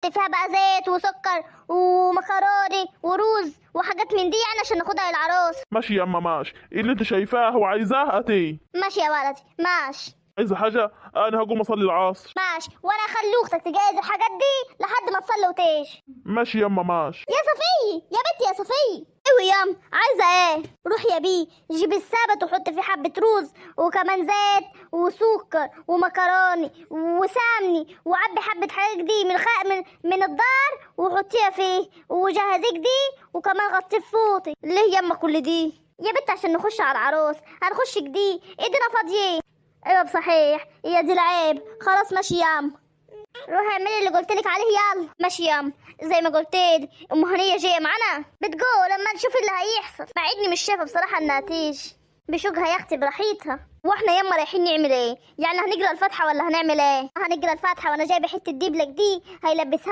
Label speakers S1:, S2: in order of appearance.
S1: نحط فيها بقى زيت وسكر ومكروني ورز وحاجات من دي يعني عشان ناخدها للعروس.
S2: ماشي يما ماشي، اللي انت شايفاه وعايزاه هاتيه.
S1: ماشي يا ولدي ماشي.
S2: عايزه حاجه؟ انا هقوم اصلي العصر.
S1: ماشي، وانا اخلي اختك تجهز الحاجات دي لحد ما تصلي وتيجي.
S2: ماشي يما ماشي.
S1: يا صفية يا بنتي يا صفية، ايوه يام عايزة ايه؟ روح يا بيه جيب السبت وحط فيه حبة رز وكمان زيت وسكر ومكروني وسمني وعبي حبة حاجة دي من الدار وحطيها فيه وجهزيك دي وكمان غطيه بفوطي. ليه يما كل دي؟ يا بنت عشان نخش على العروس، هنخش كدي ايدينا فاضيين. ايوه بصحيح، هي دي العيب. خلاص ماشي يام، روحي اعملي اللي قلتلك عليه يلا. ماشي يام زي ما قلتلي. ام هنيه جايه معانا بتقول لما نشوف اللي هيحصل، مع اني مش شايفه بصراحه انها تيجي. بشوقها يا اختي براحتها. واحنا يما رايحين نعمل ايه؟ يعني هنقرا الفاتحه ولا هنعمل ايه؟ هنقرا الفاتحه وانا جايبه حته دبلك دي هيلبسها